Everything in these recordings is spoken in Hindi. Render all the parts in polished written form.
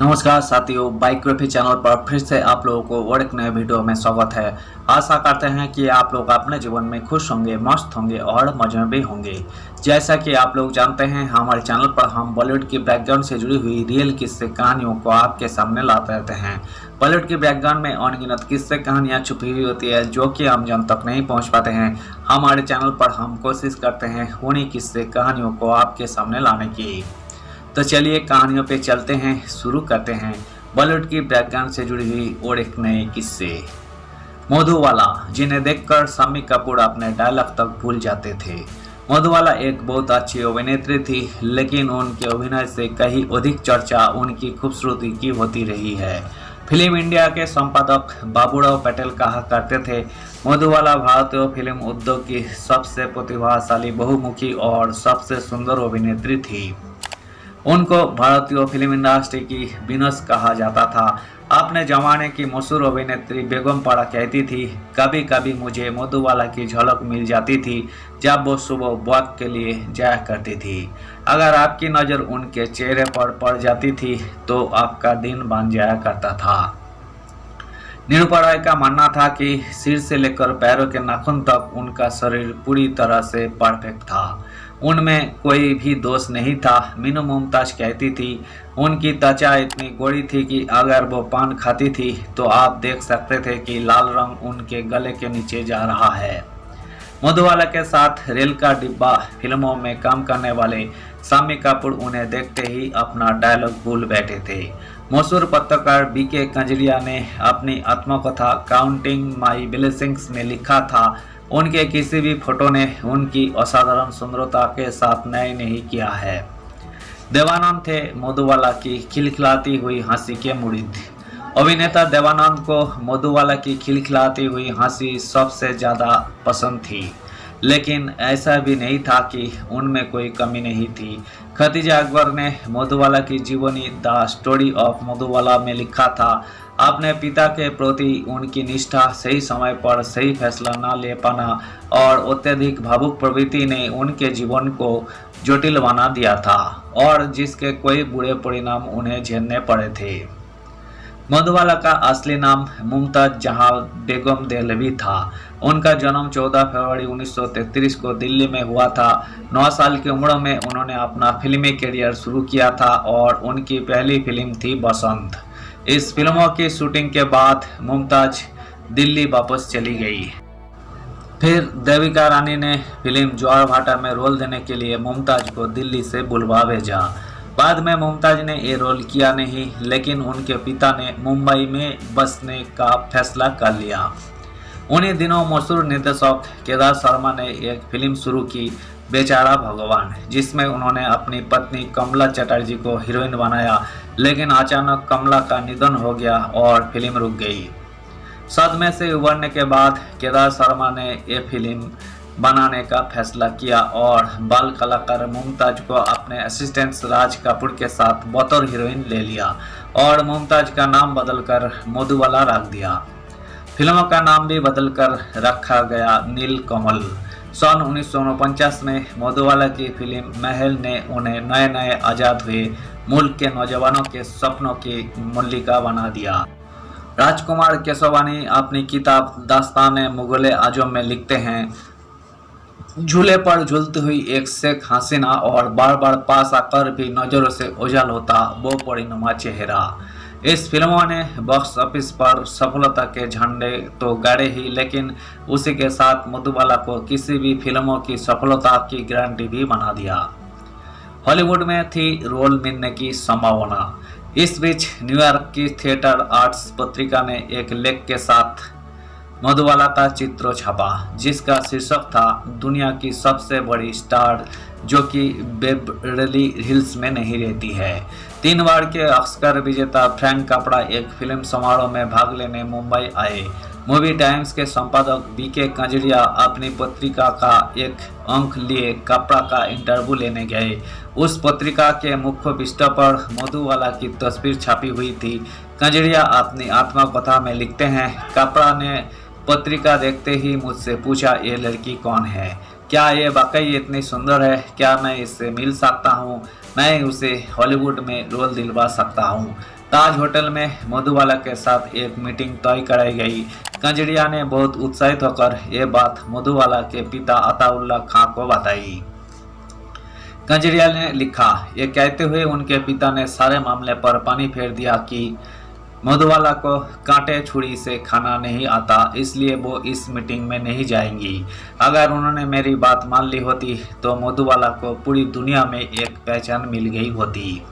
नमस्कार साथियों, बाइयोग्राफी चैनल पर फिर से आप लोगों को और एक नए वीडियो में स्वागत है। आशा करते हैं कि आप लोग अपने जीवन में खुश होंगे, मस्त होंगे और मजे में भी होंगे। जैसा कि आप लोग जानते हैं, हमारे चैनल पर हम बॉलीवुड की बैकग्राउंड से जुड़ी हुई रियल किस्से कहानियों को आपके सामने लाते रहते हैं। बॉलीवुड की बैकग्राउंड में अनगिनत किस्से कहानियाँ छुपी हुई होती है जो कि हम जन तक नहीं पहुँच पाते हैं। हमारे चैनल पर हम कोशिश करते हैं उन्हीं किस्से कहानियों को आपके सामने लाने की। तो चलिए कहानियों पे चलते हैं, शुरू करते हैं बॉलीवुड की बैकग्राउंड से जुड़ी हुई और एक नए किस्से। मधुबाला, जिन्हें देखकर शम्मी कपूर अपने डायलॉग तक भूल जाते थे। मधुबाला एक बहुत अच्छी अभिनेत्री थी, लेकिन उनके अभिनय से कहीं अधिक चर्चा उनकी खूबसूरती की होती रही है। फिल्म इंडिया के संपादक बाबूराव पटेल कहा करते थे, मधुबाला भारतीय फिल्म उद्योग की सबसे प्रतिभाशाली, बहुमुखी और सबसे सुंदर अभिनेत्री थी। उनको भारतीय फिल्म इंडस्ट्री की वीनस कहा जाता था। अपने जमाने की मशहूर अभिनेत्री बेगम पारा कहती थी, कभी कभी मुझे मधुबाला की झलक मिल जाती थी जब वो सुबह वॉक के लिए जाया करती थी। अगर आपकी नज़र उनके चेहरे पर पड़ जाती थी तो आपका दिन बन जाया करता था। निरूपा रॉय का मानना था कि सिर से लेकर पैरों के नाखून तक उनका शरीर पूरी तरह से परफेक्ट था, उनमें कोई भी दोष नहीं था। मीनू मुमताज कहती थी, उनकी त्वचा इतनी गोरी थी कि अगर वो पान खाती थी तो आप देख सकते थे कि लाल रंग उनके गले के नीचे जा रहा है। मधुबाला के साथ रेल का डिब्बा फिल्मों में काम करने वाले शम्मी कपूर उन्हें देखते ही अपना डायलॉग भूल बैठे थे। मशहूर पत्रकार बीके कंजरिया ने अपनी आत्मकथा काउंटिंग माई ब्लेसिंग्स में लिखा था, उनके किसी भी फोटो ने उनकी असाधारण सुंदरता के साथ न्याय नहीं किया है। देवानंद थे मधुबाला की खिलखिलाती हुई हंसी के मुरीद। अभिनेता देवानंद को मधुबाला की खिलखिलाती हुई हंसी सबसे ज़्यादा पसंद थी, लेकिन ऐसा भी नहीं था कि उनमें कोई कमी नहीं थी। खदीजा अकबर ने मधुबाला की जीवनी द स्टोरी ऑफ मधुबाला में लिखा था, अपने पिता के प्रति उनकी निष्ठा, सही समय पर सही फैसला न ले पाना और अत्यधिक भावुक प्रवृत्ति ने उनके जीवन को जटिल बना दिया था और जिसके कोई बुरे परिणाम उन्हें झेलने पड़े थे। मधुबाला का असली नाम मुमताज जहां बेगम देहलवी था। उनका जन्म 14 फरवरी 1933 को दिल्ली में हुआ था। 9 साल की उम्र में उन्होंने अपना फिल्मी करियर शुरू किया था और उनकी पहली फिल्म थी बसंत। इस फिल्मों की शूटिंग के बाद मुमताज दिल्ली वापस चली गई। फिर देविका रानी ने फिल्म ज्वार भाटा में रोल देने के लिए मुमताज को दिल्ली से बुलवा भेजा। बाद में मुमताज ने ये रोल किया नहीं, लेकिन उनके पिता ने मुंबई में बसने का फैसला कर लिया। उन्हीं दिनों मशहूर निर्देशक केदार शर्मा ने एक फिल्म शुरू की, बेचारा भगवान, जिसमें उन्होंने अपनी पत्नी कमला चटर्जी को हीरोइन बनाया, लेकिन अचानक कमला का निधन हो गया और फिल्म रुक गई। सदमे से उबरने के बाद केदार शर्मा ने ये फिल्म बनाने का फैसला किया और बाल कलाकार मुमताज को अपने असिस्टेंट राज कपूर के साथ बतौर हीरोइन ले लिया और मुमताज का नाम बदलकर मधुबाला रख दिया। फिल्मों का नाम भी बदलकर रखा गया नील कमल। सन 1949 में मधुबाला की फिल्म महल ने उन्हें नए नए आज़ाद हुए मुल्क के नौजवानों के सपनों की मल्लिका बना दिया। राजकुमार केशवानी अपनी किताब दास्तान मुगल आजम में लिखते हैं, झूले पर झूलती हुई एक शेख हसीना और बार बार पास आकर भी नज़रों से ओझल होता वो परिनुमा चेहरा। इस फिल्मों ने बॉक्स ऑफिस पर सफलता के झंडे तो गाड़े ही, लेकिन उसी के साथ मधुबाला को किसी भी फिल्मों की सफलता की गारंटी भी बना दिया। हॉलीवुड में थी रोल मिलने की संभावना। इस बीच न्यूयॉर्क की थिएटर आर्ट्स पत्रिका ने एक लेख के साथ मधुबाला का चित्र छापा, जिसका शीर्षक था दुनिया की सबसे बड़ी स्टार जो कि बेवरली हिल्स में नहीं रहती है। 3 बार के ऑस्कर विजेता फ्रैंक कपड़ा एक फिल्म समारोह में भाग लेने मुंबई आए। मूवी टाइम्स के संपादक बीके कंजरिया अपनी पत्रिका का एक अंक लिए कपड़ा का इंटरव्यू लेने गए। उस पत्रिका के मुख्य पृष्ठ पर मधुबाला की तस्वीर छपी हुई थी। कंजरिया अपनी आत्मकथा में लिखते हैं, कपड़ा ने पत्रिका देखते ही मुझसे पूछा, ये लड़की कौन है? क्या ये वाकई इतनी सुंदर है? क्या मैं इससे मिल सकता हूँ? मैं उसे हॉलीवुड में रोल दिलवा सकता हूँ। ताज होटल में मधुबाला के साथ एक मीटिंग तय कराई गई। कंजड़िया ने बहुत उत्साहित होकर ये बात मधुबाला के पिता अताउल्ला खां को बताई। कंजड़िया ने लिखा, ये कहते हुए उनके पिता ने सारे मामले पर पानी फेर दिया कि मधुबाला को कांटे छुरी से खाना नहीं आता, इसलिए वो इस मीटिंग में नहीं जाएंगी। अगर उन्होंने मेरी बात मान ली होती तो मधुबाला को पूरी दुनिया में एक पहचान मिल गई होती।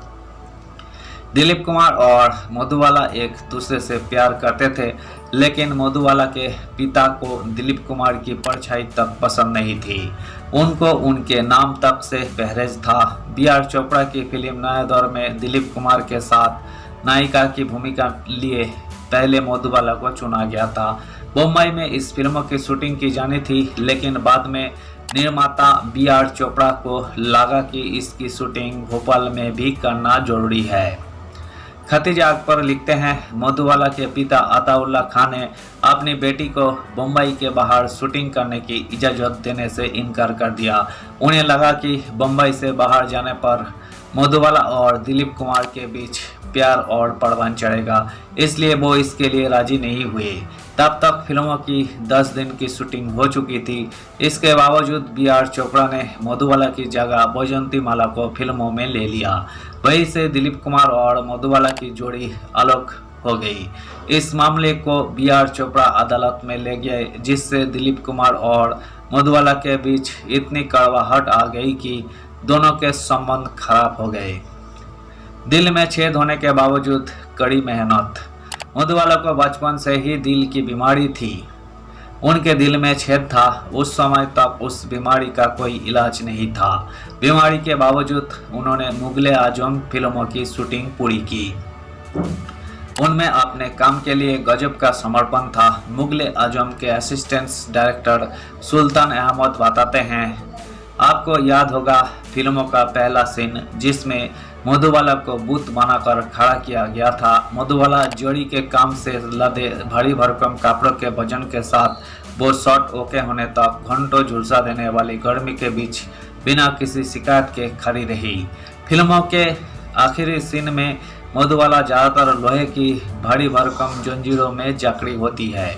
दिलीप कुमार और मधुबाला एक दूसरे से प्यार करते थे, लेकिन मधुबाला के पिता को दिलीप कुमार की परछाई तक पसंद नहीं थी। उनको उनके नाम तक से परहेज था। बी.आर. चोपड़ा की फिल्म नया दौर में दिलीप कुमार के साथ नायिका की भूमिका लिए पहले मधुबाला को चुना गया था। मुंबई में इस फिल्म की शूटिंग की जानी थी, लेकिन बाद में निर्माता बी.आर. चोपड़ा को लगा कि इसकी शूटिंग भोपाल में भी करना जरूरी है। खतीजा अकबर लिखते हैं, मधुबाला के पिता अताउल्ला खान ने अपनी बेटी को मुंबई के बाहर शूटिंग करने की इजाज़त देने से इनकार कर दिया। उन्हें लगा कि मुंबई से बाहर जाने पर मधुबाला और दिलीप कुमार के बीच प्यार और परवान चढ़ेगा, इसलिए वो इसके लिए राजी नहीं हुए। तब तक फिल्मों की 10 दिन की शूटिंग हो चुकी थी। इसके बावजूद बी.आर. चोपड़ा ने मधुबाला की जगह बैजयंतीमाला को फिल्मों में ले लिया। वहीं से दिलीप कुमार और मधुबाला की जोड़ी अलग हो गई। इस मामले को बी.आर. चोपड़ा अदालत में ले गए, जिससे दिलीप कुमार और मधुबाला के बीच इतनी कड़वाहट आ गई कि दोनों के संबंध खराब हो गए। दिल में छेद होने के बावजूद कड़ी मेहनत। मधुबाला को बचपन से ही दिल की बीमारी थी। उनके दिल में छेद था। उस समय तक उस बीमारी का कोई इलाज नहीं था। बीमारी के बावजूद उन्होंने मुगले आजम फिल्मों की शूटिंग पूरी की। उनमें अपने काम के लिए गजब का समर्पण था। मुगले आजम के असिस्टेंट डायरेक्टर सुल्तान अहमद बताते हैं, आपको याद होगा फिल्मों का पहला सीन जिसमें मधुबाला को बुत बनाकर खड़ा किया गया था। मधुबाला जोड़ी के काम से लदे भारी भरकम कपड़ों के वजन के साथ वो शॉट ओके होने तक घंटों झुलसा देने वाली गर्मी के बीच बिना किसी शिकायत के खड़ी रही। फिल्मों के आखिरी सीन में मधुबाला ज़्यादातर लोहे की भारी भरकम जंजीरों में जकड़ी होती है।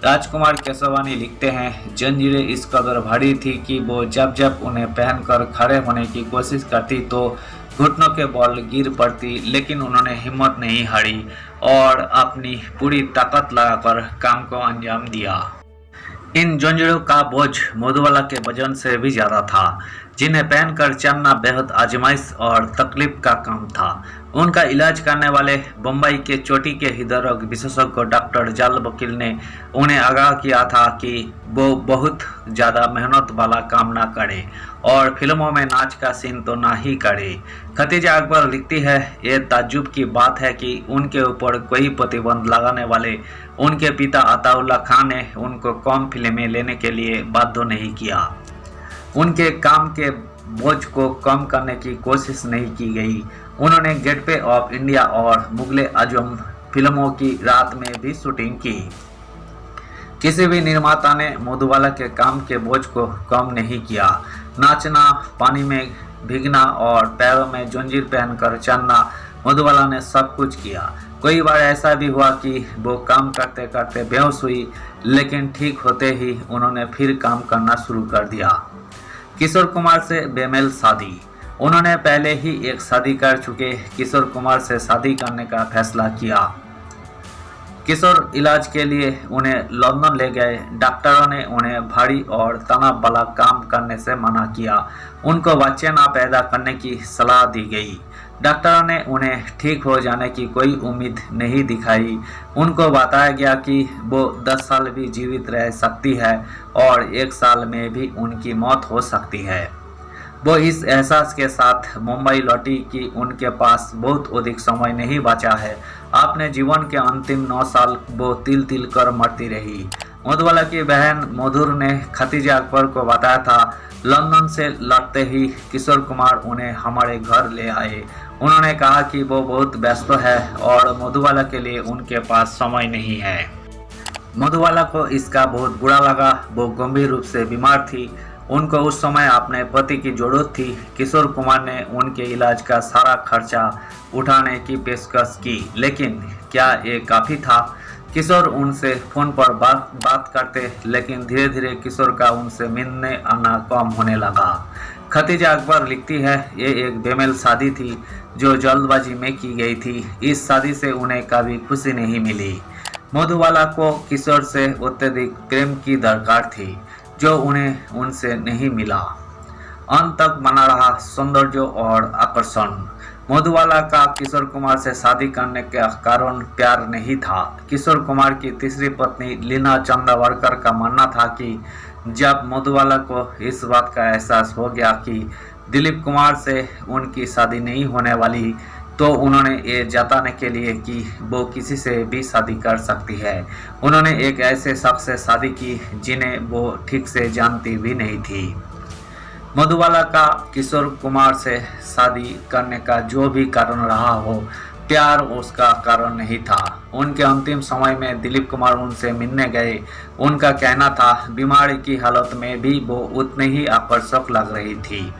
राजकुमार केशवानी लिखते हैं, जंजीरें इस कदर भारी थी कि वो जब जब उन्हें पहनकर खड़े होने की कोशिश करती तो घुटनों के बल गिर पड़ती, लेकिन उन्होंने हिम्मत नहीं हारी और अपनी पूरी ताकत लगाकर काम को अंजाम दिया। इन जंजीरों का बोझ मधुबाला के वजन से भी ज़्यादा था, जिन्हें पहनकर चलना बेहद आजमाइश और तकलीफ का काम था। उनका इलाज करने वाले बम्बई के चोटी के हृदय विशेषज्ञ डॉक्टर जाल वकील ने उन्हें आगाह किया था कि वो बहुत ज़्यादा मेहनत वाला काम ना करे और फिल्मों में नाच का सीन तो ना ही करे। खतीजा अकबर लिखती है, ये ताज्जुब की बात है कि उनके ऊपर कोई प्रतिबंध लगाने वाले उनके पिता अताउल्ला खान ने उनको कम फिल्में लेने के लिए बाध्य नहीं किया। उनके काम के बोझ को कम करने की कोशिश नहीं की गई। उन्होंने गेटवे ऑफ इंडिया और मुगले आजम फिल्मों की रात में भी शूटिंग की। किसी भी निर्माता ने मधुबाला के काम के बोझ को कम नहीं किया। नाचना, पानी में भीगना और पैरों में जंजीर पहनकर चलना, मधुबाला ने सब कुछ किया। कई बार ऐसा भी हुआ कि वो काम करते करते बेहोश हुई, लेकिन ठीक होते ही उन्होंने फिर काम करना शुरू कर दिया। किशोर कुमार से बेमेल शादी। उन्होंने पहले ही एक शादी कर चुके किशोर कुमार से शादी करने का फैसला किया। किशोर इलाज के लिए उन्हें लंदन ले गए। डॉक्टरों ने उन्हें भारी और तनाव वाला काम करने से मना किया। उनको बच्चे ना पैदा करने की सलाह दी गई। डॉक्टरों ने उन्हें ठीक हो जाने की कोई उम्मीद नहीं दिखाई। उनको बताया गया कि वो 10 साल भी जीवित रह सकती है और 1 साल में भी उनकी मौत हो सकती है। वो इस एहसास के साथ मुंबई लौटी कि उनके पास बहुत अधिक समय नहीं बचा है। अपने जीवन के अंतिम 9 साल वो तिल तिल कर मरती रही। मधुबाला की बहन मधुर ने खतीजा अकबर को बताया था, लंदन से लौटते ही किशोर कुमार उन्हें हमारे घर ले आए। उन्होंने कहा कि वो बहुत व्यस्त है और मधुबाला के लिए उनके पास समय नहीं है। मधुबाला को इसका बहुत बुरा लगा। वो गंभीर रूप से बीमार थी। उनको उस समय अपने पति की जरूरत थी। किशोर कुमार ने उनके इलाज का सारा खर्चा उठाने की पेशकश की, लेकिन क्या ये काफ़ी था? किशोर उनसे फ़ोन पर बात करते, लेकिन धीरे धीरे किशोर का उनसे मिलने आना कम होने लगा। खतीजा अकबर लिखती है, ये एक बेमेल शादी थी जो जल्दबाजी में की गई थी। इस शादी से उन्हें कभी खुशी नहीं मिली। मधुबाला को किशोर से अत्यधिक प्रेम की दरकार थी, जो उन्हें उनसे नहीं मिला। अंत तक बना रहा सौंदर्य और आकर्षण। मधुबाला का किशोर कुमार से शादी करने का कारण प्यार नहीं था। किशोर कुमार की तीसरी पत्नी लीना चंदावरकर का मानना था कि जब मधुबाला को इस बात का एहसास हो गया कि दिलीप कुमार से उनकी शादी नहीं होने वाली, तो उन्होंने ये जताने के लिए कि वो किसी से भी शादी कर सकती है, उन्होंने एक ऐसे शख्स से शादी की जिन्हें वो ठीक से जानती भी नहीं थी। मधुबाला का किशोर कुमार से शादी करने का जो भी कारण रहा हो, प्यार उसका कारण नहीं था। उनके अंतिम समय में दिलीप कुमार उनसे मिलने गए। उनका कहना था बीमारी की हालत में भी वो उतने ही आकर्षक लग रही थी।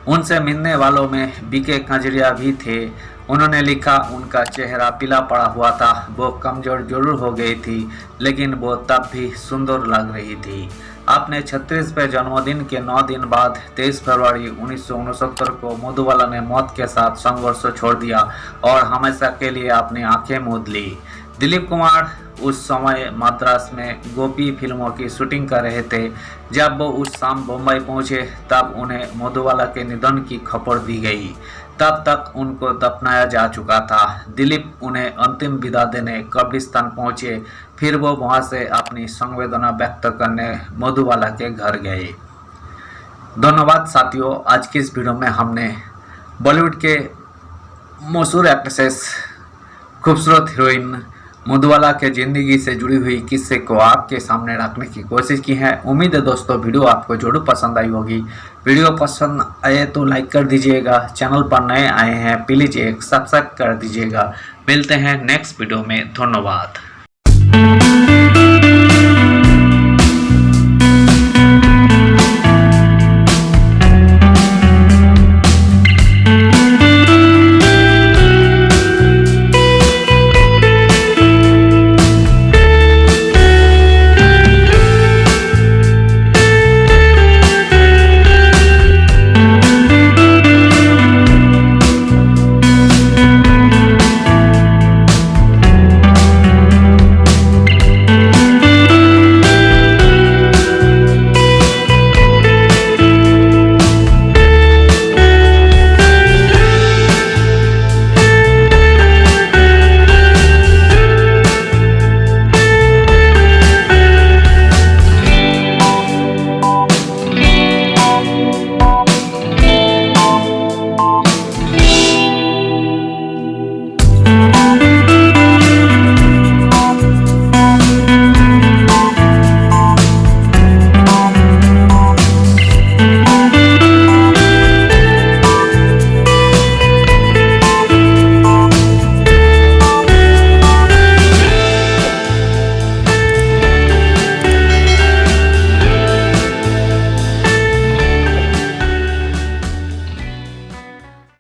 उनसे मिलने वालों में बीके कंजरिया भी थे। उन्होंने लिखा, उनका चेहरा पीला पड़ा हुआ था, वो कमजोर जरूर हो गई थी, लेकिन वो तब भी सुंदर लग रही थी। अपने 36वें जन्मदिन के 9 दिन बाद 23 फरवरी 1969 को मधुबाला ने मौत के साथ संघर्ष छोड़ दिया और हमेशा के लिए अपनी आंखें मूंद ली। दिलीप कुमार उस समय मद्रास में गोपी फिल्मों की शूटिंग कर रहे थे। जब वो उस शाम बम्बई पहुंचे, तब उन्हें मधुबाला के निधन की खबर दी गई। तब तक उनको दफनाया जा चुका था। दिलीप उन्हें अंतिम विदा देने कब्रिस्तान पहुंचे, फिर वो वहां से अपनी संवेदना व्यक्त करने मधुबाला के घर गए। धन्यवाद साथियों, आज की इस वीडियो में हमने बॉलीवुड के मशहूर एक्ट्रेस, खूबसूरत हीरोइन मधुबाला के ज़िंदगी से जुड़ी हुई किस्से को आपके सामने रखने की कोशिश की है। उम्मीद है दोस्तों वीडियो आपको जरूर पसंद आई होगी। वीडियो पसंद आए तो लाइक कर दीजिएगा। चैनल पर नए आए हैं प्लीज़ एक सब्सक्राइब कर दीजिएगा। मिलते हैं नेक्स्ट वीडियो में। धन्यवाद।